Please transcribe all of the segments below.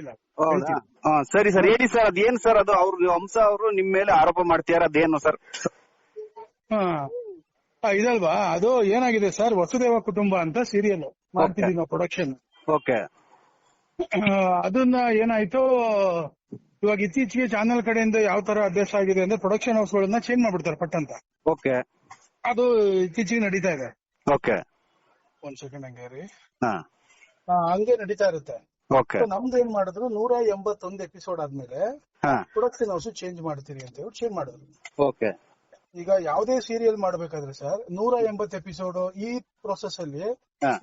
ಗೊತ್ತಿಲ್ಲ. ಹೌದಾ? ಸರಿ ಸರ್, ಹೇಳಿ ಸರ್, ಅದೇನ್ ಸರ್ ಅದು ಅವ್ರು ಹಂಸ ಅವರು ನಿಮ್ ಮೇಲೆ ಆರೋಪ ಮಾಡ್ತೀಯಾರ, ಅದೇನು ಸರ್? ಇದಲ್ವಾ, ಅದು ಏನಾಗಿದೆ ಸರ್, ವಸುದೇವ ಕುಟುಂಬ ಅಂತ ಸೀರಿಯಲ್ ಮಾಡ್ತಿದೀವಿ ನಾವು ಪ್ರೊಡಕ್ಷನ್. ಓಕೆ. ಅದನ್ನ ಏನಾಯ್ತು, ಇವಾಗ ಇತ್ತೀಚೆಗೆ ಚಾನೆಲ್ ಕಡೆಯಿಂದ ಯಾವ ತರ ಅಭ್ಯಾಸ ಆಗಿದೆ ಅಂದ್ರೆ ಪ್ರೊಡಕ್ಷನ್ ಹೌಸ್ ಗಳನ್ನ ಚೇಂಜ್ ಮಾಡ್ಬಿಡ್ತಾರೆ ಪಟ್ ಅಂತ. ಓಕೆ. ಅದು ಇತ್ತೀಚೆಗೆ ನಡೀತಾ ಇದೆ. ಓಕೆ. ಒಂದ್ ಸೆಕೆಂಡ್ ಹಂಗೆ ರೀ. ಹಾ. ಹಂಗೆ ನಡೀತಾ ಇರುತ್ತೆ. ಓಕೆ. ನಮ್ದು ಏನ್ ಮಾಡಿದ್ರು 181 ಎಪಿಸೋಡ್ ಆದ್ಮೇಲೆ ಪ್ರೊಡಕ್ಷನ್ ಹೌಸ್ ಚೇಂಜ್ ಮಾಡ್ತೀರಿ ಅಂತ ಹೇಳಿ ಚೇಂಜ್ ಮಾಡಿದ್ರು. ಓಕೆ. ಈಗ ಯಾವ್ದೇ ಸೀರಿಯಲ್ ಮಾಡ್ಬೇಕಾದ್ರೆ ಸರ್ 180 ಎಪಿಸೋಡ್ ಈ ಪ್ರೊಸೆಸ್ ಅಲ್ಲಿ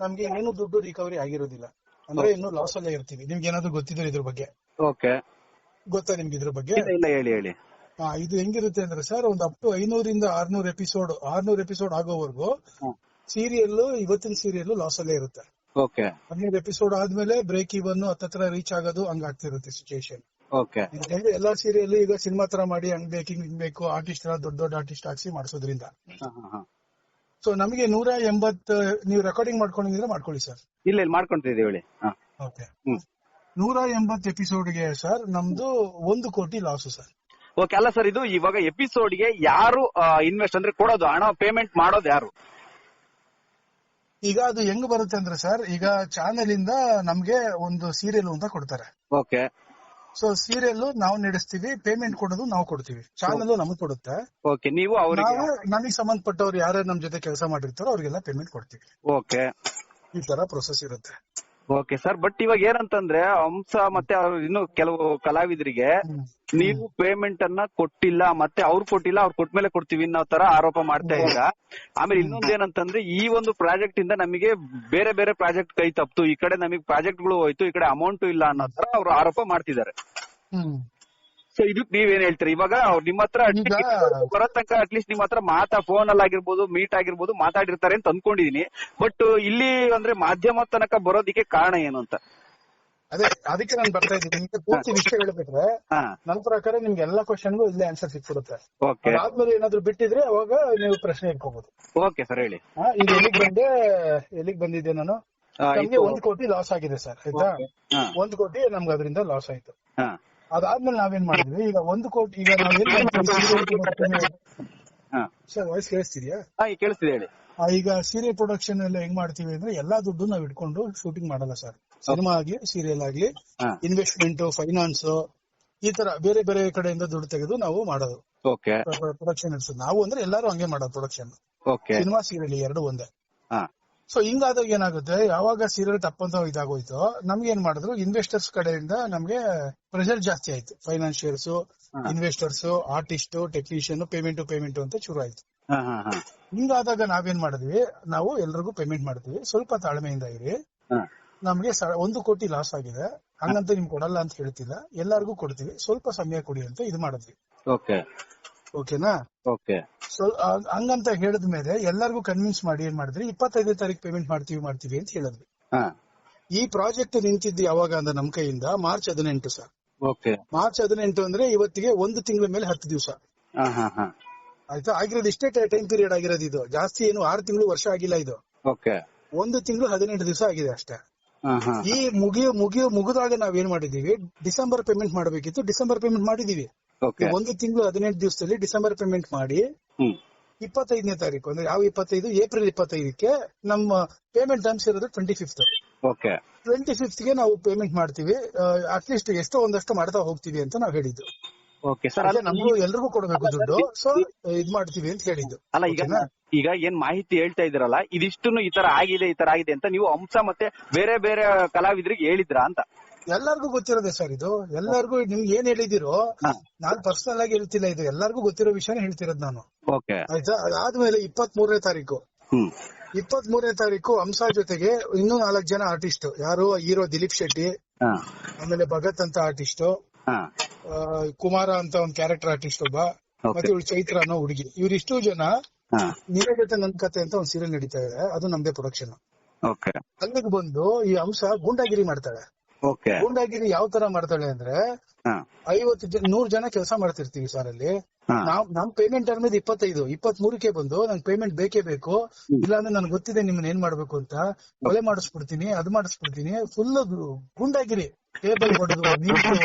ನಮ್ಗೆ ಏನು ದುಡ್ಡು ರಿಕವರಿ ಆಗಿರೋದಿಲ್ಲ. ಅಂದ್ರೆ ಇನ್ನು ಲಾಸ್ ಅಲ್ಲೇ ಇರ್ತೀವಿ. ನಿಮ್ಗೆ ಏನಾದ್ರು ಗೊತ್ತಿದ್ರೆ ಇದ್ರ ಬಗ್ಗೆ? ಓಕೆ. ಗೊತ್ತಾ ನಿಮ್ಗೆ ಇದ್ರ ಬಗ್ಗೆ? ಇಲ್ಲ, ಹೇಳಿ ಹೇಳಿ. ಇದು ಹೆಂಗಿರುತ್ತೆ ಅಂದ್ರೆ ಸರ್, ಒಂದು ಅಪ್ ಟು 500 ಇಂದ 600 ಎಪಿಸೋಡ್ ಆಗೋವರೆಗೂ ಸೀರಿಯಲ್, ಇವತ್ತಿನ ಸೀರಿಯಲ್ ಲಾಸ್ ಅಲ್ಲೇ ಇರುತ್ತೆ. ಓಕೆ. 15 ಎಪಿಸೋಡ್ ಆದ್ಮೇಲೆ ಬ್ರೇಕ್ ಇವನ್ ಹತ್ತತ್ರ ರೀಚ್ ಆಗೋದು ಹಂಗಾಗ್ತಿರುತ್ತೆ ಸಿಚುಯೇಷನ್. ಓಕೆ. ಎಲ್ಲಾ ಸೀರಿಯಲ್ ಈಗ ಸಿನಿಮಾ ತರ ಮಾಡಿ ಹಂಗ್ ಬೇಕು ಆರ್ಟಿಸ್ಟ್ ದೊಡ್ಡ ಆರ್ಟಿಸ್ಟ್ ಹಾಕ್ಸಿ ಮಾಡಿಸೋದ್ರಿಂದ. ಸೊ ನಮಗೆ 180 ನೀವು ರೆಕಾರ್ಡಿಂಗ್ ಮಾಡ್ಕೊಂಡಿದ್ರೆ ಮಾಡ್ಕೊಳ್ಳಿ ಸರ್. ಇಲ್ಲ, ಮಾಡ್ಕೊಂತಿದ್ದೀವಿ ಹೇಳಿ. ಓಕೆ. 180 ಎಪಿಸೋಡ್ಗೆ ಸರ್ ನಮ್ದು 1 ಕೋಟಿ ಲಾಸ್ ಸರ್. ಓಕೆ. ಅಲ್ಲ ಸರ್, ಇದು ಇವಾಗ ಎಪಿಸೋಡ್ಗೆ ಯಾರು ಇನ್ವೆಸ್ಟ್ ಅಂದ್ರೆ ಕೊಡೋದು, ಹಣ ಪೇಮೆಂಟ್ ಮಾಡೋದು ಯಾರು? ಈಗ ಅದು ಹೆಂಗ್ ಬರುತ್ತೆ ಅಂದ್ರೆ ಸರ್, ಈಗ ಚಾನೆಲ್ ಇಂದ ನಮ್ಗೆ ಒಂದು ಸೀರಿಯಲ್ ಅಂತ ಕೊಡ್ತಾರೆ. ಓಕೆ. ಸೊ ಸೀರಿಯಲ್ ನಾವು ನಡೆಸ್ತೀವಿ, ಪೇಮೆಂಟ್ ಕೊಡೋದು ನಾವು ಕೊಡ್ತೀವಿ, ಚಾನೆಲ್ ನಮಗ್ ಕೊಡುತ್ತೆ. ಓಕೆ. ನೀವು ಅವರಿಗೆ ನಮಗೆ ಸಂಬಂಧಪಟ್ಟವ್ರು ಯಾರು ನಮ್ ಜೊತೆ ಕೆಲಸ ಮಾಡಿರ್ತಾರೋ ಅವ್ರಿಗೆಲ್ಲ ಪೇಮೆಂಟ್ ಕೊಡ್ತೀವಿ. ಓಕೆ. ಈ ತರ ಪ್ರೊಸೆಸ್ ಇರುತ್ತೆ. ಓಕೆ ಸರ್, ಬಟ್ ಇವಾಗ ಏನಂತಂದ್ರೆ ಹಂಸ ಮತ್ತೆ ಇನ್ನು ಕೆಲವು ಕಲಾವಿದರಿಗೆ ನೀವು ಪೇಮೆಂಟ್ ಅನ್ನ ಕೊಟ್ಟಿಲ್ಲ, ಮತ್ತೆ ಅವ್ರು ಕೊಟ್ಟಿಲ್ಲ, ಅವ್ರು ಕೊಟ್ಮೇಲೆ ಕೊಡ್ತೀವಿ ಅನ್ನೋ ತರ ಆರೋಪ ಮಾಡ್ತಾ ಇದ್ದೀರಾ. ಆಮೇಲೆ ಇನ್ನೊಂದ್ ಏನಂತಂದ್ರೆ ಈ ಒಂದು ಪ್ರಾಜೆಕ್ಟ್ ಇಂದ ನಮಗೆ ಬೇರೆ ಬೇರೆ ಪ್ರಾಜೆಕ್ಟ್ ಕೈ ತಪ್ಪಿತು, ಈ ಕಡೆ ನಮಗೆ ಪ್ರಾಜೆಕ್ಟ್ ಗಳು ಹೋಯ್ತು, ಈ ಕಡೆ ಅಮೌಂಟ್ ಇಲ್ಲ ಅನ್ನೋ ತರ ಅವ್ರು ಆರೋಪ ಮಾಡ್ತಿದ್ದಾರೆ. ಸೊ ಇದಕ್ ನೀವೇನ್ ಹೇಳ್ತೀರಿ? ಇವಾಗ ನಿಮ್ಮ ಹತ್ರ ಬರೋ ತನಕ ಅಟ್ಲೀಸ್ಟ್ ನಿಮ್ಮ ಹತ್ರ ಫೋನ್ ಅಲ್ಲಿ ಆಗಿರ್ಬೋದು, ಮೀಟ್ ಆಗಿರ್ಬೋದು, ಮಾತಾಡಿರ್ತಾರೆ ಅಂತ ಅನ್ಕೊಂಡಿದೀನಿ. ಬಟ್ ಇಲ್ಲಿ ಅಂದ್ರೆ ಮಾಧ್ಯಮ ತನಕ ಬರೋದಿಕ್ಕೆ ಕಾರಣ ಏನು ಅಂತ? ಅದಕ್ಕೆ ನಾನು ಬರ್ತಾ ಇದ್ದೀನಿ. ನಿಮ್ಗೆ ಪೂರ್ತಿ ವಿಷಯ ಹೇಳ್ಬೇಕ್ರೆ ನನ್ನ ಪ್ರಕಾರ ನಿಮ್ಗೆ ಎಲ್ಲಾ ಕ್ವಶನ್ಗೂ ಇಲ್ಲೇ ಆನ್ಸರ್ ಸಿಕ್ಬಿಡುತ್ತೆ. ಆದ್ಮೇಲೆ ಏನಾದ್ರು ಬಿಟ್ಟಿದ್ರೆ ಅವಾಗ ನೀವು ಪ್ರಶ್ನೆ ಇಟ್ಕೋಬಹುದು. ಓಕೆ ಸರ್, ಹೇಳಿ. ಈಗ ಎಲ್ಲಿಗೆ ಬಂದಿದ್ದೆ ನಾನು? ನಮ್ಗೆ 1 ಕೋಟಿ ಲಾಸ್ ಆಗಿದೆ ಸರ್, ಆಯ್ತಾ? 1 ಕೋಟಿ ನಮ್ಗೆ ಅದರಿಂದ ಲಾಸ್ ಆಯ್ತು. ಅದಾದ್ಮೇಲೆ ನಾವೇನ್ ಮಾಡಿದ್ವಿ, ಈಗ 1 ಕೋಟಿ, ಈಗ ನಾವೇನ್ ಸರ್ ವಾಯ್ಸ್ ಕೇಳಿಸ್ತಿದ್ಯಾ? ಕೇಳಿಸ್ತಿದೆ, ಹೇಳಿ. ಈಗ ಸೀರಿಯಲ್ ಪ್ರೊಡಕ್ಷನ್ ಎಲ್ಲ ಹೆಂಗ್ ಮಾಡ್ತೀವಿ ಅಂದ್ರೆ ಎಲ್ಲಾ ದುಡ್ಡು ನಾವ್ ಇಟ್ಕೊಂಡು ಶೂಟಿಂಗ್ ಮಾಡಲ್ಲ ಸರ್. ಸಿನಿಮಾ ಆಗ್ಲಿ ಸೀರಿಯಲ್ ಆಗ್ಲಿ ಇನ್ವೆಸ್ಟ್ಮೆಂಟ್, ಫೈನಾನ್ಸ್, ಈ ತರ ಬೇರೆ ಬೇರೆ ಕಡೆಯಿಂದ ದುಡ್ಡು ತೆಗೆದು ನಾವು ಮಾಡೋದು ಪ್ರೊಡಕ್ಷನ್ ನಡೆಸೋದು. ನಾವು ಅಂದ್ರೆ ಎಲ್ಲಾರು ಹಂಗೆ ಮಾಡೋದು ಪ್ರೊಡಕ್ಷನ್. ಸಿನಿಮಾ ಸೀರಿಯಲ್ 2 ಒಂದೇ. ಸೊ ಹಿಂಗಾದಾಗ ಏನಾಗುತ್ತೆ, ಯಾವಾಗ ಸೀರಿಯಲ್ ತಪ್ಪಂತ ಇದಾಗೋಯ್ತು, ನಮ್ಗೆ ಏನ್ ಮಾಡಿದ್ರು, ಇನ್ವೆಸ್ಟರ್ಸ್ ಕಡೆಯಿಂದ ನಮ್ಗೆ ಪ್ರೆಷರ್ ಜಾಸ್ತಿ ಆಯ್ತು. Financials, investors, artist, technician, payment ಅಂತ ಶುರು ಆಯ್ತು. ಹಿಂಗಾದಾಗ ನಾವೇನ್ ಮಾಡಿದ್ವಿ, ನಾವು ಎಲ್ರಿಗೂ ಪೇಮೆಂಟ್ ಮಾಡ್ತೀವಿ, ಸ್ವಲ್ಪ ತಾಳ್ಮೆಯಿಂದ ಇರಿ, ನಮ್ಗೆ 1 ಕೋಟಿ ಲಾಸ್ ಆಗಿದೆ, ಹಂಗಂತ ನಿಮ್ಗೆ ಕೊಡಲ್ಲ ಅಂತ ಹೇಳ್ತಿಲ್ಲ, ಎಲ್ಲಾರ್ಗು ಕೊಡ್ತೀವಿ, ಸ್ವಲ್ಪ ಸಮಯ ಕೊಡಿ ಅಂತ ಇದು ಮಾಡಿದ್ವಿ. ಓಕೆನಾ? ಸೊ ಹಂಗಂತ ಹೇಳಿದ್ಮೇಲೆ ಎಲ್ಲರಿಗೂ ಕನ್ವಿನ್ಸ್ ಮಾಡಿ ಏನ್ ಮಾಡಿದ್ರಿ, 25ನೇ ತಾರೀಕು ಪೇಮೆಂಟ್ ಮಾಡ್ತೀವಿ ಅಂತ ಹೇಳಿದ್ವಿ. ಈ ಪ್ರಾಜೆಕ್ಟ್ ನಿಂತಿದ್ದು ಯಾವಾಗ ಅಂದ್ರೆ ನಮ್ ಕೈಯಿಂದ ಮಾರ್ಚ್ 18 ಸರ್. ಮಾರ್ಚ್ 18 ಅಂದ್ರೆ ಇವತ್ತಿಗೆ 1 ತಿಂಗಳ ಮೇಲೆ 10 ದಿವಸ ಆಯ್ತಾ. ಆಗಿರೋದು ಇಷ್ಟೇ ಟೈಮ್ ಪೀರಿಯಡ್ ಆಗಿರೋದು, ಇದು ಜಾಸ್ತಿ ಏನು 6 ತಿಂಗಳು ವರ್ಷ ಆಗಿಲ್ಲ. ಇದು 1 ತಿಂಗಳು 18 ದಿವಸ ಆಗಿದೆ ಅಷ್ಟೇ. ಈ ಮುಗಿದಾಗ ನಾವೇನ್ ಮಾಡಿದೀವಿ, ಡಿಸೆಂಬರ್ ಪೇಮೆಂಟ್ ಮಾಡಬೇಕಿತ್ತು, ಡಿಸೆಂಬರ್ ಪೇಮೆಂಟ್ ಮಾಡಿದೀವಿ. 1 ತಿಂಗಳು 18 ದಿವಸದಲ್ಲಿ ಡಿಸೆಂಬರ್ ಪೇಮೆಂಟ್ ಮಾಡಿ 25ನೇ ತಾರೀಕು ಅಂದ್ರೆ ಯಾವ 25, ಏಪ್ರಿಲ್ 25ಕ್ಕೆ ನಮ್ಮ ಪೇಮೆಂಟ್ ಟರ್ಮ್ಸ್ ಇರೋದು 25th. 25th ನಾವು ಪೇಮೆಂಟ್ ಮಾಡ್ತೀವಿ. ಅಟ್ಲೀಸ್ಟ್ ಎಷ್ಟೋ ಒಂದಷ್ಟು ಮಾಡ್ತಾ ಹೋಗ್ತೀವಿ ಅಂತ ನಾವ್ ಹೇಳಿದ್ದು. ನಮಗೂ ಎಲ್ರಿಗೂ ಕೊಡಬೇಕು ದುಡ್ಡು, ಸೊ ಇದ್ ಮಾಡ್ತೀವಿ ಅಂತ ಹೇಳಿದ್ದು. ಅಲ್ಲ, ಈಗ ಏನ್ ಮಾಹಿತಿ ಹೇಳ್ತಾ ಇದ್ರಲ್ಲ, ಇದಿಷ್ಟು ಈ ತರ ಆಗಿದೆ ಅಂತ ನೀವು ಹಂಸ ಮತ್ತೆ ಬೇರೆ ಬೇರೆ ಕಲಾವಿದರಿಗೆ ಹೇಳಿದ್ರಾ ಅಂತ? ಎಲ್ಲಾರ್ಗು ಗೊತ್ತಿರೋದೆ ಸರ್ ಇದು. ಎಲ್ಲಾರ್ಗು ನಿಮ್ಗೆ ಏನ್ ಹೇಳಿದಿರೋ, ನಾನ್ ಪರ್ಸನಲ್ ಆಗಿ ಹೇಳ್ತಿಲ್ಲ, ಇದು ಎಲ್ಲಾರ್ಗು ಗೊತ್ತಿರೋ ವಿಷಯನೇ ಹೇಳ್ತಿರೋದು ನಾನು. ಆಯ್ತಾ? ಅದಾದ್ಮೇಲೆ 23ನೇ ತಾರೀಕು ಹಂಸ ಜೊತೆಗೆ ಇನ್ನೂ 4 ಜನ ಆರ್ಟಿಸ್ಟ್. ಯಾರು? ಹೀರೋ ದಿಲೀಪ್ ಶೆಟ್ಟಿ, ಆಮೇಲೆ ಭಗತ್ ಅಂತ ಆರ್ಟಿಸ್ಟ್, ಕುಮಾರ ಅಂತ ಒಂದ್ ಕ್ಯಾರೆಕ್ಟರ್ ಆರ್ಟಿಸ್ಟ್ ಒಬ್ಬ, ಮತ್ತೆ ಇವಳು ಚೈತ್ರ ಅನ್ನೋ ಹುಡುಗಿ. ಇವ್ರಿಷ್ಟು ಜನ ನಿನ್ನ ಜೊತೆ ನನ್ ಕತೆ ಅಂತ ಒಂದ್ ಸೀರಿಯಲ್ ನಡೀತಾ ಇದೆ, ಅದು ನಮ್ದೇ ಪ್ರೊಡಕ್ಷನ್. ಅಲ್ಲಿಗೆ ಬಂದು ಈ ಹಂಸ ಗೂಂಡಾಗಿರಿ ಮಾಡ್ತಾಳೆ. ಓಕೆ. ಗೂಂಡಾಗಿರಿ ಯಾವ ತರ ಮಾಡ್ತಾಳೆ ಅಂದ್ರೆ 100 ಜನ ಕೆಲಸ ಮಾಡ್ತಿರ್ತೀವಿ ಸರ್ ಅಲ್ಲಿ. ನಮ್ ಪೇಮೆಂಟ್ ಟರ್ಮ್ 25, 23ಕ್ಕೆ ಬಂದು ನಂಗೆ ಪೇಮೆಂಟ್ ಬೇಕೇ ಬೇಕು, ಇಲ್ಲಾಂದ್ರೆ ನನ್ಗೆ ಗೊತ್ತಿದೆ ನಿಮ್ಮನ್ನ ಏನ್ ಮಾಡ್ಬೇಕು ಅಂತ, ಕೊಲೆ ಮಾಡಿಸ್ಬಿಡ್ತೀನಿ, ಅದು ಮಾಡಿಸ್ಬಿಡ್ತೀನಿ, ಫುಲ್ ಗೂಂಡಾಗಿರಿ. ಟೇಬಲ್ ಹೊಡೆದು ನಿಂತು,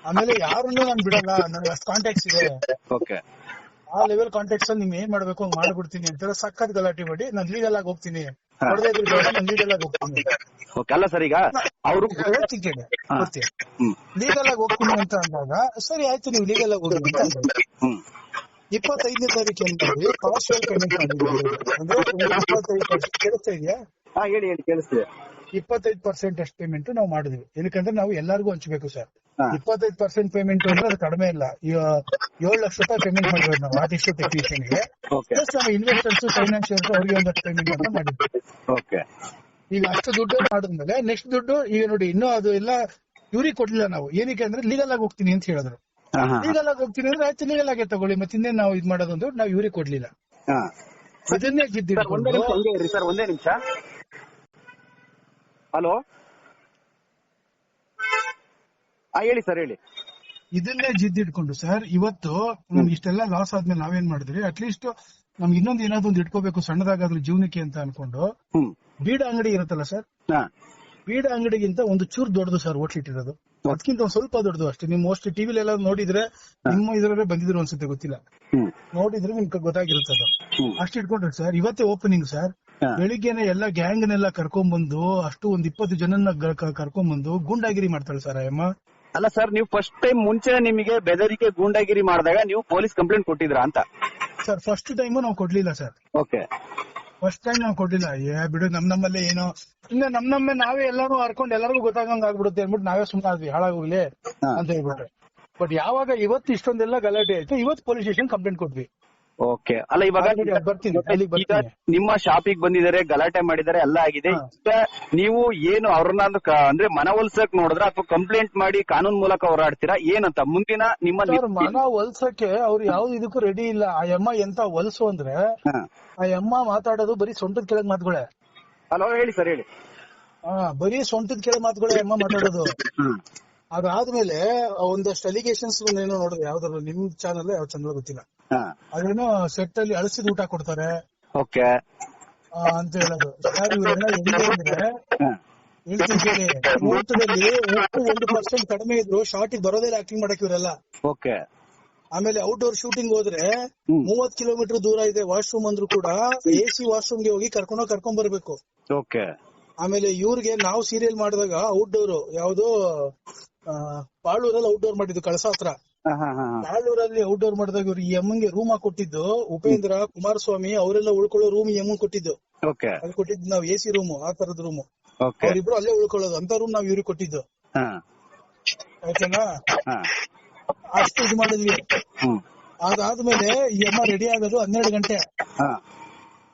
ಆಮೇಲೆ ಯಾರನ್ನೂ ನಾನು ಬಿಡಲ್ಲ, ನನಗೆ ಅಷ್ಟು ಕಾಂಟ್ಯಾಕ್ಟ್ಸ್ ಇದೆ, ಆ ಲೆವೆಲ್ ಕಾಂಟ್ಯಾಕ್ಟ್ಸ್ ಅಲ್ಲಿ ನಿಮ್ ಏನ್ ಮಾಡ್ಬೇಕು ಹಂಗ್ ಮಾಡ್ಬಿಡ್ತೀನಿ ಅಂತ ಸಖತ್ ಗಲಾಟೆ ಮಾಡಿ ನಾನು ಲೀಗಲ್ ಆಗಿ ಹೋಗ್ತೀನಿ, ಹೊಡೆದಿದ್ರು ಬೇಡ, ನಾನು ಲೀಗಲ್ ಆಗಿ ಹೋಗ್ತೀನಿ. ಅಲ್ಲ ಸರ್, ಈಗ ಅವರು ಲೀಗಲ್ ಆಗಿ ಹೋಗ್ತೀನಿ ಅಂತ ಅಂದಾಗ ಸರಿ ಆಯ್ತು ನೀವು ಲೀಗಲ್ ಆಗಿ ಹೋಗಿ ಅಂತ ಅಂದ್ರು. 25ನೇ ತಾರೀಕು ಏನ್ ಮಾಡಿ ಪಾರ್ಶಿಯಲ್ ಪೇಮೆಂಟ್ ಮಾಡಿದ್ವಿ. ಅಂದ್ರೆ 25% ಕೇಳಿಸ್ತಾ ಇದೆಯಾ? ಹೇಳಿ ಹೇಳಿ, ಕೇಳಿಸ್ತಿದೆ. 25% ಅಷ್ಟು ಪೇಮೆಂಟ್ ನಾವು ಮಾಡಿದ್ವಿ. ಏನಕ್ಕಂದ್ರೆ ನಾವು ಎಲ್ಲರಿಗೂ ಹಂಚ್ಬೇಕು ಸರ್. 25% ಪೇಮೆಂಟ್ ಅಂದ್ರೆ ಅದು ಕಡಿಮೆ ಇಲ್ಲ. 7 ಲಕ್ಷ ರೂಪಾಯಿ ಪೇಮೆಂಟ್ ಮಾಡಿರೋದು ನಾವು ಆರ್ಟಿಸ್ಟ್ ಟೆಕ್ನಿಷಿಯನ್ಗೆ. ಪ್ಲಸ್ ನಾವು ಇನ್ವೆಸ್ಟರ್ಸ್, ಫೈನಾನ್ಷಿಯಲ್ಸ್ ಅವ್ರಿಗೆ ಒಂದಷ್ಟು ಪೇಮೆಂಟ್ ಅಂತ ಮಾಡಿದ್ವಿ. ಈಗ ಅಷ್ಟು ದುಡ್ಡು ಮಾಡಿದ್ಮೇಲೆ ನೆಕ್ಸ್ಟ್ ದುಡ್ಡು ಈಗ ನೋಡಿ ಇನ್ನೂ ಅದು ಎಲ್ಲ ಇವ್ರಿಗೆ ಕೊಡ್ಲಿಲ್ಲ ನಾವು. ಏನಕ್ಕೆ ಅಂದ್ರೆ ಲೀಗಲ್ ಆಗಿ ಹೋಗ್ತೀನಿ ಅಂತ ಹೇಳಿದ್ರು. ಲೀಗಲ್ ಆಗಿ ಹೋಗ್ತೀನಿ ಅಂದ್ರೆ ಆಯ್ತು ಲೀಗಲ್ ಆಗೇ ತಗೊಳ್ಳಿ, ಮತ್ತೆ ಇನ್ನೇನು ನಾವು ಇದ್ ಮಾಡೋದು ಅಂದ್ರೆ ನಾವು ಇವ್ರಿಗೆ ಕೊಡ್ಲಿಲ್ಲ. ಅದನ್ನೇ ಜಿದ್ದಿಟ್ಕೊಂಡು ಸರ್, ಒಂದೇ ನಿಮಿಷ. ಹಲೋ, ಹೇಳಿ ಸರ್, ಹೇಳಿ. ಇದನ್ನೇ ಜಿದ್ದಿಟ್ಕೊಂಡು ಸರ್ ಇವತ್ತು ನಮ್ಗೆ ಇಷ್ಟೆಲ್ಲ ಲಾಸ್ ಆದ್ಮೇಲೆ ನಾವೇನ್ ಮಾಡಿದ್ರಿ, ಅಟ್ಲೀಸ್ಟ್ ನಮ್ಗೆ ಇನ್ನೊಂದು ಏನಾದ್ರು ಒಂದು ಇಟ್ಕೋಬೇಕು ಸಣ್ಣದಾಗಾದ್ರೂ ಜೀವನಕ್ಕೆ ಅಂತ ಅನ್ಕೊಂಡು ಬೀಡ ಅಂಗಡಿ ಇರುತ್ತಲ್ಲ ಸರ್, ಬೀಡ ಅಂಗಡಿಗಿಂತ ಒಂದು ಚೂರು ದೊಡ್ಡದು ಸರ್ ಹೋಟ್ಲಿಟ್ಟಿರೋದು. ಅದಕ್ಕಿಂತ ಒಂದು ಸ್ವಲ್ಪ ದೊಡ್ಡದು ಅಷ್ಟೇ. ನೀವು ಮೋಸ್ಟ್ಲಿ ಟಿವಿಲಿ ಎಲ್ಲ ನೋಡಿದ್ರೆ, ನಿಮ್ಮ ಇದ್ರಲ್ಲೇ ಬಂದಿದ್ರು ಅನ್ಸುತ್ತೆ, ಗೊತ್ತಿಲ್ಲ, ನೋಡಿದ್ರೆ ನಿಮ್ಗೆ ಗೊತ್ತಾಗಿರುತ್ತದು. ಅಷ್ಟು ಇಟ್ಕೊಂಡ್ರೆ ಸರ್ ಇವತ್ತೇ ಓಪನಿಂಗ್ ಸರ್. ಬೆಳಿಗ್ಗೆನೆ ಎಲ್ಲ ಗ್ಯಾಂಗ್ನೆಲ್ಲ ಕರ್ಕೊಂಡ್ಬಂದು ಅಷ್ಟು ಒಂದ್ 20 ಜನನ್ನ ಕರ್ಕೊಂಡ್ಬಂದು ಗೂಂಡಾಗಿರಿ ಮಾಡ್ತಾಳೆ ಸರ್ ಅಮ್ಮ. ಅಲ್ಲ ಸರ್, ನೀವು ಫಸ್ಟ್ ಟೈಮ್ ಮುಂಚೆ ನಿಮಗೆ ಬೆದರಿಕೆ ಗೂಂಡಾಗಿರಿ ಮಾಡಿದಾಗ ನೀವು ಪೊಲೀಸ್ ಕಂಪ್ಲೇಂಟ್ ಕೊಟ್ಟಿದ್ರಾ ಅಂತ? ಸರ್ ಫಸ್ಟ್ ಟೈಮ್ ನಾವು ಕೊಡ್ಲಿಲ್ಲ ಸರ್. ಫಸ್ಟ್ ಟೈಮ್ ನಾವು ಕೊಡ್ಲಿಲ್ಲ. ಬಿಡು ನಮ್ಮಲ್ಲೇ ಏನೋ ಇನ್ನ ನಮ್ಮನ್ನೇ ನಾವೇ ಎಲ್ಲಾರು ಹರ್ಕೊಂಡು ಎಲ್ಲರಿಗೂ ಗೊತ್ತಾಗಂಗ್ ಆಗ್ಬಿಡುತ್ತೆ ಅಂದ್ಬಿಟ್ಟು ನಾವೇ ಸುಮ್ಮನೆ ಆದ್ವಿ, ಹಾಳಾಗೋಗ್ಲಿ ಅಂತ ಹೇಳ್ಬಿಟ್ರೆ. ಬಟ್ ಯಾವಾಗ ಇವತ್ತು ಇಷ್ಟೊಂದೆಲ್ಲ ಗಲಾಟೆ ಆಯ್ತು, ಇವತ್ತು ಪೊಲೀಸ್ ಸ್ಟೇಷನ್ ಕಂಪ್ಲೇಂಟ್ ಕೊಟ್ವಿ. ಓಕೆ. ಅಲ್ಲ, ಇವಾಗ ಬರ್ತೀನಿ, ನಿಮ್ಮ ಶಾಪಿಗೆ ಬಂದಿದ್ದಾರೆ, ಗಲಾಟೆ ಮಾಡಿದ್ದಾರೆ, ಎಲ್ಲ ಆಗಿದೆ. ನೀವು ಏನು ಅವ್ರನ್ನ ಅಂದ್ರೆ ಮನವೊಲ್ಸಕ್ ನೋಡಿದ್ರ ಅಥವಾ ಕಂಪ್ಲೇಂಟ್ ಮಾಡಿ ಕಾನೂನು ಮೂಲಕ ಹೋರಾಡ್ತೀರಾ ಏನಂತ? ಮುಂದಿನ ನಿಮ್ಮ ಮನವೊಲ್ಸಕ್ಕೆ ಅವ್ರು ಯಾವ್ದು ಇದಕ್ಕೂ ರೆಡಿ ಇಲ್ಲ. ಆ ಅಮ್ಮ ಎಂತ ಹೊಲ್ಸು ಅಂದ್ರೆ, ಆ ಅಮ್ಮ ಮಾತಾಡೋದು ಬರೀ ಸೊಂಟದ ಕೆಳಗ್ ಮಾತುಗಳೇ. ಹಲೋ, ಹೇಳಿ ಸರ್, ಹೇಳಿ. ಬರೀ ಸೊಂಟದ ಕೆಳಗ್ ಮಾತುಗಳೇ ಅಮ್ಮ ಮಾತಾಡೋದು. ಅದಾದ್ಮೇಲೆ ಒಂದಷ್ಟು ಅಲಿಗೇಷನ್ಸ್ ಏನೋ ನೋಡಿದ್ರೆ ಯಾವ್ದಾದ್ರು ನಿಮ್ ಚಾನಲ್ ಯಾವ ಚಾನಲ್ ಗೊತ್ತಿಲ್ಲ, ಅದೇನೋ ಸೆಟ್ ಅಲ್ಲಿ ಅಳಸಿದ ಊಟ ಕೊಡ್ತಾರೆ ಅಂತ ಹೇಳೋದು. ಸರ್ ಇವರೆಲ್ಲ ಹೆಂಗೆ ಅಂದ್ರೆ ಹೇಳ್ತೀನಿ ಕೇಳಿ, ಊಟದಲ್ಲಿ ಉಪ್ಪು 1% ಕಡಿಮೆ ಇದ್ರು ಶಾರ್ಟಿಗೆ ಬರೋದೇ ಆಕ್ಟಿಂಗ್ ಮಾಡಕ್ ಇವರೆಲ್ಲ. ಆಮೇಲೆ ಔಟ್ಡೋರ್ ಶೂಟಿಂಗ್ ಹೋದ್ರೆ 30 ಕಿಲೋಮೀಟರ್ ದೂರ ಇದೆ ವಾಶ್ರೂಮ್ ಅಂದ್ರೂ ಕೂಡ AC ವಾಶ್ರೂಮ್ಗೆ ಹೋಗಿ ಕರ್ಕೊಂಡ್ ಬರ್ಬೇಕು. ಆಮೇಲೆ ಇವ್ರಿಗೆ ನಾವು ಸೀರಿಯಲ್ ಮಾಡಿದಾಗ ಔಟ್ಡೋರ್ ಯಾವ್ದೋ ಪಾಳೂರಲ್ಲಿ ಔಟ್ಡೋರ್ ಮಾಡಿದ್ದು, ಕಳಸ ಹತ್ರ ಪಾಳೂರಲ್ಲಿ ಔಟ್ಡೋರ್ ಮಾಡಿದಾಗ ಇವ್ರು ಈ ಅಮ್ಮಂಗೆ ರೂಮ್ ಕೊಟ್ಟಿದ್ದು, ಉಪೇಂದ್ರ ಕುಮಾರಸ್ವಾಮಿ ಅವರೆಲ್ಲ ಉಳ್ಕೊಳ್ಳೋ ರೂಮ್ ಈ ಅಮ್ಮಂಗ್ ಕೊಟ್ಟಿದ್ದು. ಅದು ಕೊಟ್ಟಿದ್ದು ನಾವು AC ರೂಮ್, ಆ ತರದ ರೂಮ್. ಅವ್ರಿಬ್ರು ಅಲ್ಲೇ ಉಳ್ಕೊಳ್ಳೋದು ಅಂತ ರೂಮ್ ನಾವ್ ಇವ್ರಿಗೆ ಕೊಟ್ಟಿದ್ದು. ಓಕೆನಾ? ಅಷ್ಟು ಇದು ಮಾಡಿದ್ವಿ. ಅದಾದ್ಮೇಲೆ ಈ ಅಮ್ಮ ರೆಡಿ ಆಗೋದು 12 ಗಂಟೆ.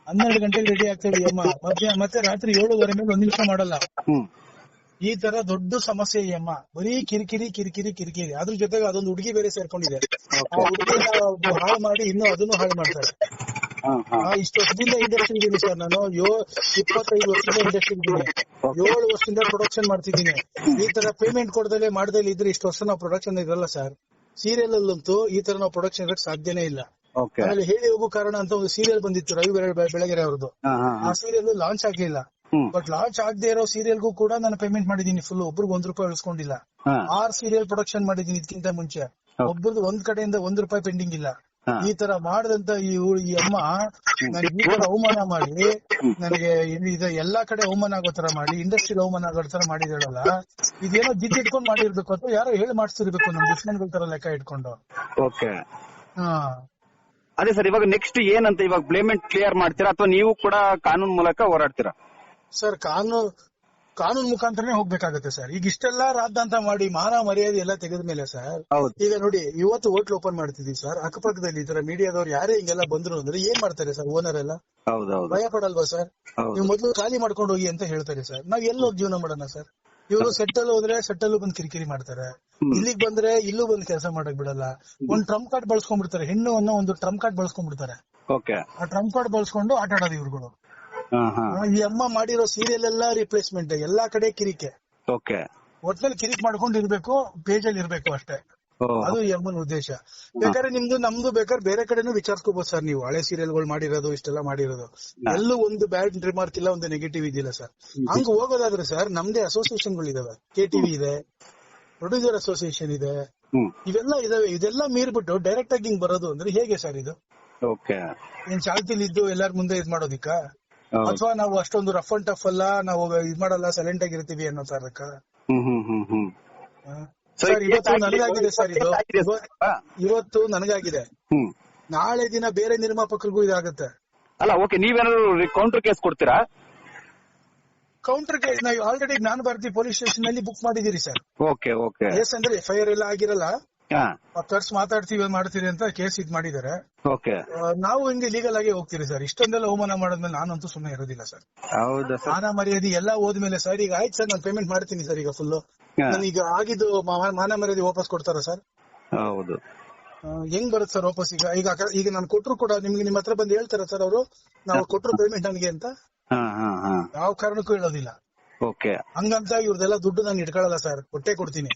12 ಗಂಟೆಗೆ ರೆಡಿ ಆಗ್ತೇವೆ ಅಮ್ಮ. ಮತ್ತೆ ರಾತ್ರಿ 7:30 ಮೇಲೆ 1 ನಿಮಿಷ ಮಾಡಲ್ಲ. ಈ ತರ ದೊಡ್ಡ ಸಮಸ್ಯೆ ಈ ಅಮ್ಮ. ಬರೀ ಕಿರಿಕಿರಿ. ಅದ್ರ ಜೊತೆಗೆ ಅದೊಂದು ಹುಡುಗಿ ಬೇರೆ ಸೇರ್ಕೊಂಡಿದೆ. ಆ ಹುಡುಗಿನ ಹಾಳು ಮಾಡಿ ಇನ್ನೂ ಅದನ್ನು ಹಾಳು ಮಾಡ್ತಾರೆ. ಇಷ್ಟು ವರ್ಷದಿಂದ ಇಂಡಸ್ಟ್ರಿ ಇದ್ದೀನಿ ಸರ್ ನಾನು. 25 ವರ್ಷದಿಂದ ಇಂಡಸ್ಟ್ರಿ ಇದ್ದೀನಿ. 7 ವರ್ಷದಿಂದ ಪ್ರೊಡಕ್ಷನ್ ಮಾಡ್ತಿದ್ದೀನಿ. ಈ ತರ ಪೇಮೆಂಟ್ ಕೊಡದಲ್ಲೇ ಮಾಡ್ದಲ್ಲಿ ಇದ್ರೆ ಇಷ್ಟು ವರ್ಷ ನಾವು ಪ್ರೊಡಕ್ಷನ್ ಇರಲ್ಲ ಸರ್. ಸೀರಿಯಲ್ ಅಲ್ಲಂತೂ ಈ ತರ ನಾವು ಪ್ರೊಡಕ್ಷನ್ ಇರಕ್ ಸಾಧ್ಯನೇ ಇಲ್ಲ. ಆಮೇಲೆ ಹೇಳಿ ಹೋಗೋ ಕಾರಣ ಅಂತ ಒಂದು ಸೀರಿಯಲ್ ಬಂದಿತ್ತು ರವಿ ಬೆಳಗೆರೆ ಅವ್ರದ್ದು. ಆ ಸೀರಿಯಲ್ ಲಾಂಚ್ ಆಗ್ಲಿಲ್ಲ. ಬಟ್ ಲಾಂಚ್ ಆಗದೆ ಇರೋ ಸೀರಿಯಲ್ಗೂ ಕೂಡ ನಾನು ಪೇಮೆಂಟ್ ಮಾಡಿದೀನಿ ಫುಲ್. ಒಬ್ರಿಗೆ 1 ರೂಪಾಯಿ ಉಳಿಸ್ಕೊಂಡಿಲ್ಲ. 6 ಸೀರಿಯಲ್ ಪ್ರೊಡಕ್ಷನ್ ಮಾಡಿದೀನಿ ಇದಕ್ಕಿಂತ ಮುಂಚೆ. ಒಬ್ಬರದ್ದು ಒಂದ್ ಕಡೆಯಿಂದ 1 ರೂಪಾಯಿ ಪೆಂಡಿಂಗ್ ಇಲ್ಲ. ಈ ತರ ಮಾಡದಂತ ಈ ಅಮ್ಮ ನನಗೆ ಈ ತರ ಅವಮಾನ ಮಾಡಿ, ನನಗೆ ಎಲ್ಲಾ ಕಡೆ ಅವಮಾನ ಆಗೋ ತರ ಮಾಡಿ, ಇಂಡಸ್ಟ್ರಿಗೆ ಅವಮಾನ ಆಗೋ ತರ ಮಾಡಿದಾಳಲ್ಲ, ಇದೇನೋ ಜಿದ್ದಿಟ್ಕೊಂಡ್ ಮಾಡಿರ್ಬೇಕು ಅಥವಾ ಯಾರೋ ಹೇಳಿ ಮಾಡಿಸ್ತಿರ್ಬೇಕು ನಮ್ ದುಶ್ಮನ್ಗಳ ತರ ಲೆಕ್ಕ ಇಟ್ಕೊಂಡು. ಅದೇ ಸರ್, ಇವಾಗ ನೆಕ್ಸ್ಟ್ ಏನಂತ? ಇವಾಗ ಪೇಮೆಂಟ್ ಕ್ಲಿಯರ್ ಮಾಡ್ತೀರಾ ಅಥವಾ ನೀವು ಕೂಡ ಕಾನೂನು ಮೂಲಕ ಹೋರಾಡ್ತೀರಾ? ಸರ್ ಕಾನೂನು ಮುಖಾಂತರನೇ ಹೋಗ್ಬೇಕಾಗತ್ತೆ ಸರ್. ಈಗ ಇಷ್ಟೆಲ್ಲ ರಾದ್ಧಾಂತ ಮಾಡಿ ಮಾನ ಮರ್ಯಾದೆ ಎಲ್ಲ ತೆಗೆದ ಮೇಲೆ ಸರ್, ಈಗ ನೋಡಿ ಇವತ್ತು ಹೋಟ್ಲ್ ಓಪನ್ ಮಾಡ್ತಿದೀವಿ ಸರ್, ಅಕ್ಕಪಕ್ಕದಲ್ಲಿ ಈ ತರ ಮೀಡಿಯಾದವ್ರು ಯಾರೇ ಹಿಂಗೆಲ್ಲ ಬಂದ್ರು ಅಂದ್ರೆ ಏನ್ ಮಾಡ್ತಾರೆ ಸರ್ ಓನರ್ ಎಲ್ಲ? ಭಯ ಪಡಲ್ವಾ ಸರ್? ನೀವು ಮೊದಲು ಖಾಲಿ ಮಾಡ್ಕೊಂಡು ಹೋಗಿ ಅಂತ ಹೇಳ್ತಾರೆ ಸರ್. ನಾವ್ ಎಲ್ಲಿ ಹೋಗಿ ಜೀವನ ಮಾಡೋಣ ಸರ್? ಇವರು ಸೆಟ್ಟಲ್ ಹೋದ್ರೆ ಸೆಟ್ಟಲ್ಲೂ ಬಂದು ಕಿರಿಕಿರಿ ಮಾಡ್ತಾರೆ, ಇಲ್ಲಿಗೆ ಬಂದ್ರೆ ಇಲ್ಲೂ ಬಂದು ಕೆಲಸ ಮಾಡಕ್ ಬಿಡಲ್ಲ. ಒಂದ್ ಟ್ರಂಪ್ ಕಾರ್ಡ್ ಬಳಸ್ಕೊಂಡ್ಬಿಡ್ತಾರೆ, ಹೆಣ್ಣು ಅನ್ನೋ ಒಂದು ಟ್ರಂಪ್ ಕಾರ್ಡ್ ಬಳಸ್ಕೊಂಡ್ಬಿಡ್ತಾರೆ. ಆ ಟ್ರಂಪ್ ಕಾರ್ಡ್ ಬಳಸ್ಕೊಂಡು ಆಟ ಆಡೋದು ಇವ್ರುಗಳು. ಈ ಅಮ್ಮ ಮಾಡಿರೋ ಸೀರಿಯಲ್ ಎಲ್ಲಾ ರಿಪ್ಲೇಸ್ಮೆಂಟ್, ಎಲ್ಲಾ ಕಡೆ ಕಿರಿಕೆ. ಒಟ್ನಲ್ಲಿ ಕಿರಿಕ್ ಮಾಡ್ಕೊಂಡು ಇರ್ಬೇಕು, ಪೇಜ್ ಅಲ್ಲಿ ಇರ್ಬೇಕು ಅಷ್ಟೇ. ಅದು ಎಮ್ಮನ್ ಉದ್ದೇಶ. ಬೇಕಾದ್ರೆ ನಮ್ದು ಬೇಕಾದ್ರೆ ಬೇರೆ ಕಡೆನೂ ವಿಚಾರಿಸ್ಕೋಬಹುದು ಸರ್. ನೀವು ಹಳೆ ಸೀರಿಯಲ್ಗಳು ಮಾಡಿರೋದು, ಇಷ್ಟೆಲ್ಲ ಮಾಡಿರೋದು, ಎಲ್ಲೂ ಒಂದು ಬ್ಯಾಡ್ ರಿಮಾರ್ಕ್ ಇಲ್ಲ, ಒಂದು ನೆಗೆಟಿವ್ ಇದಿಲ್ಲ ಸರ್. ಹಂಗ ಹೋಗೋದಾದ್ರೆ ಸರ್, ನಮ್ದೇ ಅಸೋಸಿಯೇಷನ್ಗಳಿದಾವೆ. KTV ಇದೆ, ಪ್ರೊಡ್ಯೂಸರ್ ಅಸೋಸಿಯೇಷನ್ ಇದೆ, ಇವೆಲ್ಲ ಇದಾವೆ. ಇದೆಲ್ಲ ಮೀರ್ಬಿಟ್ಟು ಡೈರೆಕ್ಟ್ ಆಗಿ ಹಿಂಗ್ ಬರೋದು ಅಂದ್ರೆ ಹೇಗೆ ಸರ್ ಇದು? ಏನ್ ಚಾಲ್ತಿಲಿ ಇದ್ದು ಎಲ್ಲಾರ ಮುಂದೆ ಇದ್ ಮಾಡೋದಿಕ್ಕ, ಅಥವಾ ನಾವು ಅಷ್ಟೊಂದು ರಫ್ ಅಂಡ್ ಟಫ್ ಅಲ್ಲ, ನಾವು ಇದ್ ಮಾಡಲ್ಲ, ಸೈಲೆಂಟ್ ಆಗಿರ್ತೀವಿ ಅನ್ನೋ ತರಕ? ಸರ್ ಇವತ್ತು ನನಗಾಗಿದೆ ಸರ್, ಇವತ್ತು ನನಗಾಗಿದೆ, ನಾಳೆ ದಿನ ಬೇರೆ ನಿರ್ಮಾಪಕರಿಗೂ ಇದಾಗುತ್ತೆ. ಅಲ್ಲ ಓಕೆ, ನೀವೇನಾದ್ರು ಕೌಂಟರ್ ಕೇಸ್ ಕೊಡ್ತೀರಾ? ಕೌಂಟರ್ ಕೇಸ್ ನಾವು ಆಲ್ರೆಡಿ ಜ್ಞಾನ ಭಾರತಿ ಪೊಲೀಸ್ ಸ್ಟೇಷನ್ ನಲ್ಲಿ ಬುಕ್ ಮಾಡಿದೀರಿ ಸರ್. ಕೇಸ್ ಅಂದ್ರೆ FIR ಎಲ್ಲ ಆಗಿರಲ್ಲ, ಕರ್ಸ್ ಮಾತಾಡ್ತೀವಿ ಮಾಡ್ತೀರಿ ಅಂತ ಕೇಸ್ ಇದ್ ಮಾಡಿದ್ದಾರೆ. ನಾವು ಹಿಂಗೆ ಲೀಗಲ್ ಆಗಿ ಹೋಗ್ತೀರಿ ಸರ್. ಇಷ್ಟೊಂದೆಲ್ಲ ಅವಮಾನ ಮಾಡಿದ್ಮೇಲೆ ನಾನಂತೂ ಸುಮ್ಮನೆ ಇರೋದಿಲ್ಲ ಸರ್. ಮಾನ ಮರ್ಯಾದೆ ಎಲ್ಲ ಹೋದ್ಮೇಲೆ ಸರ್, ಈಗ ಆಯ್ತು ಸರ್, ನಾನು ಪೇಮೆಂಟ್ ಮಾಡ್ತೀನಿ ಸರ್, ಈಗ ಫುಲ್ ನನಗೀಗ ಆಗಿದ್ದು ಮಾನ ಮರ್ಯಾದೆ ವಾಪಸ್ ಕೊಡ್ತಾರ ಸರ್? ಹೌದು. ಹೆಂಗ್ ಬರುತ್ತೆ ಸರ್ ವಾಪಸ್? ಈಗ ನಾನು ಕೊಟ್ರು ಕೂಡ ನಿಮ್ಗೆ ನಿಮ್ಮ ಹತ್ರ ಬಂದು ಹೇಳ್ತಾರ ಸರ್ ಅವರು, ನಾವು ಕೊಟ್ರು ಪೇಮೆಂಟ್ ನನಗೆ ಅಂತ? ಯಾವ ಕಾರಣಕ್ಕೂ ಹೇಳೋದಿಲ್ಲ. ಹಂಗಂತ ಇವ್ರದೆಲ್ಲ ದುಡ್ಡು ನಾನು ಇಟ್ಕೊಳ್ಳಲ್ಲ ಸರ್, ಕೊಟ್ಟೆ ಕೊಡ್ತೀನಿ.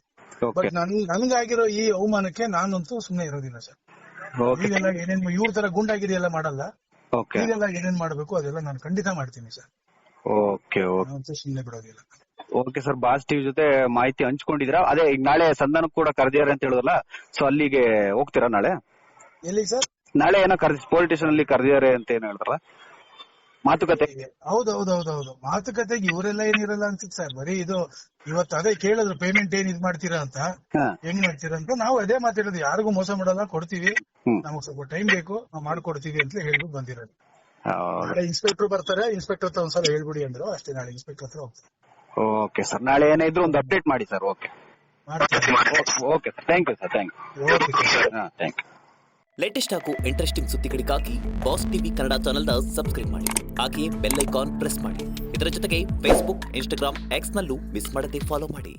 ಬಟ್ ನನ್ಗಾಗಿರೋ ಈ ಅವಮಾನಕ್ಕೆ ನಾನಂತೂ ಸುಮ್ನೆ ಇರೋದಿಲ್ಲ ಸರ್. ಈಗೆಲ್ಲ ಏನೇನ್ ಇವ್ರ ತರ ಗುಂಡಾಗಿರಿ ಎಲ್ಲ ಮಾಡಲ್ಲ, ಈಗೆಲ್ಲ ಏನೇನ್ ಮಾಡ್ಬೇಕು ಅದೆಲ್ಲ ನಾನು ಖಂಡಿತ ಮಾಡ್ತೀನಿ ಸರ್. ಸುಮ್ನೆ ಬಿಡೋದಿಲ್ಲ. ಓಕೆ ಸರ್, ಬಾಸ್ ಟಿವಿ ಜೊತೆ ಮಾಹಿತಿ ಹಂಚ್ಕೊಂಡಿದ್ದೀರಾ. ಅದೇ ಈಗ ನಾಳೆ ಸಂಧಾನ ಕೂಡ ಕರೆದಿದ್ದಾರೆ ಅಂತ ಹೇಳುದಲ್ಲ, ಸೊ ಅಲ್ಲಿಗೆ ಹೋಗ್ತೀರಾ ನಾಳೆ? ಎಲ್ಲಿಗೆ ಸರ್? ನಾಳೆ ಏನೋ ಪೊಲೀಸ್ ಸ್ಟೇಷನ್ ಅಲ್ಲಿ ಕರೆದಿದ್ದಾರೆ ಅಂತ ಏನ್ ಹೇಳ್ತಾರ ಮಾತುಕತೆ? ಹೌದೌದೌದೌದು, ಮಾತುಕತೆಗೆ ಇವರೆಲ್ಲ ಏನಿರಲ್ಲ ಅನ್ಸುತ್ತೆ ಸರ್. ಬರೀ ಇದು ಇವತ್ತು ಅದೇ ಕೇಳಿದ್ರು, ಪೇಮೆಂಟ್ ಏನ್ ಇದ್ ಮಾಡ್ತೀರಾ ಅಂತ, ಹೆಂಗ್ ಮಾಡ್ತೀರಾ ಅಂತ. ನಾವು ಅದೇ ಮಾತಾಡೋದು, ಯಾರಿಗೂ ಮೋಸ ಮಾಡಲ್ಲ, ಕೊಡ್ತೀವಿ, ನಮಗ್ ಸ್ವಲ್ಪ ಟೈಮ್ ಬೇಕು, ನಾವು ಮಾಡ್ಕೊಡ್ತೀವಿ ಅಂತ ಹೇಳ್ಬಿಟ್ಟು ಬಂದಿರೋದು. ನಾಳೆ ಇನ್ಸ್ಪೆಕ್ಟರ್ ಬರ್ತಾರೆ, ಇನ್ಸ್ಪೆಕ್ಟರ್ ಹತ್ರ ಒಂದ್ಸಲ ಹೇಳ್ಬಿಡಿ ಅಂದ್ರು ಅಷ್ಟೇ. ನಾಳೆ ಇನ್ಸ್ಪೆಕ್ಟರ್ ಹತ್ರ ಹೋಗ್ತಾರೆ. ಓಕೆ ಸರ್, ನಾಳೆ ಏನಾದ್ರು ಒಂದು ಅಪ್ಡೇಟ್ ಮಾಡಿ sir. Okay sir, thank you sir. Thank you. Latest ಹಾಗೂ ಇಂಟ್ರೆಸ್ಟಿಂಗ್ ಸುದ್ದಿಗಳಿಗಾಗಿ ಬಾಸ್ ಟಿವಿ ಕನ್ನಡ ಚಾನೆಲ್ನ ಸಬ್ಸ್ಕ್ರೈಬ್ ಮಾಡಿ. ಹಾಗೆಯೇ ಬೆಲ್ ಐಕಾನ್ ಪ್ರೆಸ್ ಮಾಡಿ. ಇದರ ಜೊತೆಗೆ ಫೇಸ್ಬುಕ್, ಇನ್ಸ್ಟಾಗ್ರಾಮ್, ಎಕ್ಸ್ ನಲ್ಲೂ ಮಿಸ್ ಮಾಡದೆ ಫಾಲೋ ಮಾಡಿ.